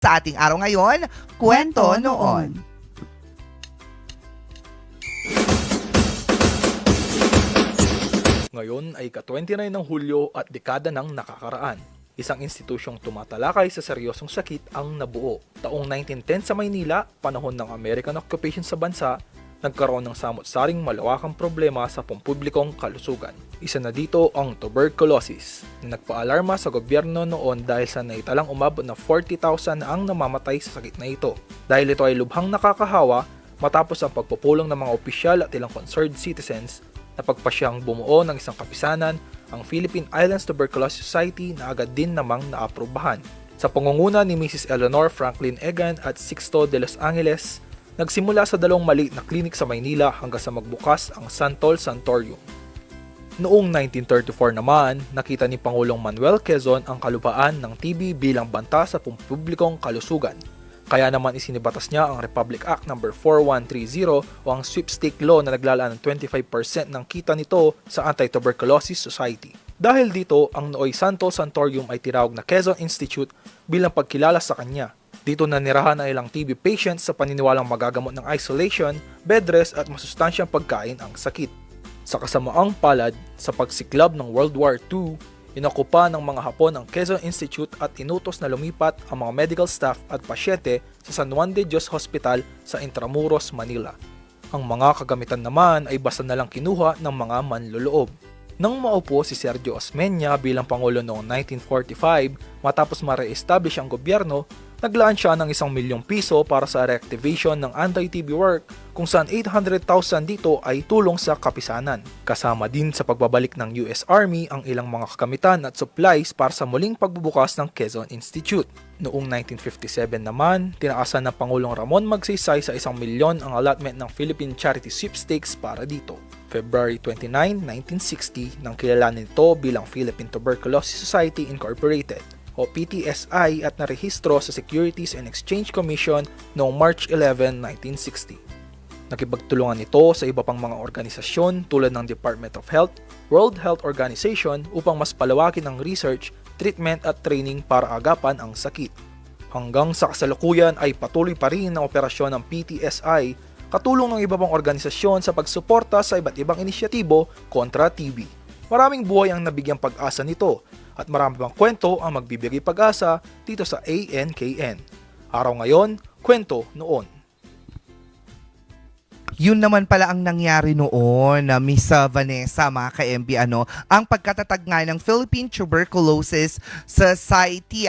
Sa ating araw ngayon, Kwento Noon. Ngayon ay ka-29 ng Hulyo at dekada ng nakakaraan. Isang institusyong tumatalakay sa seryosong sakit ang nabuo. Taong 1910 sa Maynila, panahon ng American occupation sa bansa, nagkaroon ng samot-saring malawakang problema sa pampublikong kalusugan. Isa na dito ang tuberculosis, na nagpaalarma sa gobyerno noon dahil sa naitalang umabot na 40,000 ang namamatay sa sakit na ito. Dahil ito ay lubhang nakakahawa, matapos ang pagpupulong ng mga opisyal at ilang concerned citizens, napagpasyang bumuo ng isang kapisanan, ang Philippine Islands Tuberculosis Society na agad din namang naaprubahan. Sa pangunguna ni Mrs. Eleanor Franklin Egan at Sixto de Los Angeles, nagsimula sa 2 maliit na klinik sa Maynila hanggang sa magbukas ang Santol Sanatorium. Noong 1934 naman, nakita ni Pangulong Manuel Quezon ang kalupaan ng TB bilang banta sa pampublikong kalusugan. Kaya naman isinibatas niya ang Republic Act No. 4130 o ang sweepstake law na naglalaan ng 25% ng kita nito sa Anti-Tuberculosis Society. Dahil dito, ang nooy Santol Sanatorium ay tinawag na Quezon Institute bilang pagkilala sa kanya. Dito nanirahan ang ilang TB patients sa paniniwalang magagamot ng isolation, bed rest at masustansyang pagkain ang sakit. Sa kasamaang palad, sa pagsiklab ng World War II, inakupa ng mga Hapon ang Quezon Institute at inutos na lumipat ang mga medical staff at pasyente sa San Juan de Dios Hospital sa Intramuros, Manila. Ang mga kagamitan naman ay basta na lang kinuha ng mga manloloob. Nang maupo si Sergio Osmeña bilang Pangulo noong 1945 matapos ma-re-establish ang gobyerno, naglaan siya ng 1 milyong piso para sa reactivation ng anti-TB work kung saan 800,000 dito ay tulong sa kapisanan. Kasama din sa pagbabalik ng US Army ang ilang mga kagamitan at supplies para sa muling pagbubukas ng Quezon Institute. Noong 1957 naman, tinaasan ng Pangulong Ramon Magsaysay sa 1 milyon ang allotment ng Philippine Charity Sweepstakes para dito. February 29, 1960 nang kilalanin ito bilang Philippine Tuberculosis Society Incorporated o PTSI at narehistro sa Securities and Exchange Commission noong March 11, 1960. Nakipagtulungan ito sa iba pang mga organisasyon tulad ng Department of Health, World Health Organization upang mas palawakin ang research, treatment at training para agapan ang sakit. Hanggang sa kasalukuyan ay patuloy pa rin ang operasyon ng PTSI katulong ng iba pang organisasyon sa pagsuporta sa iba't ibang inisyatibo kontra TB. Maraming buhay ang nabigyang pag-asa nito at marami pang kwento ang magbibigay pag-asa dito sa ANKN. Araw ngayon, Kwento Noon. Yun naman pala ang nangyari noon na Miss Vanessa, mga ka-MB, ang pagkatatag nga ng Philippine Tuberculosis Society at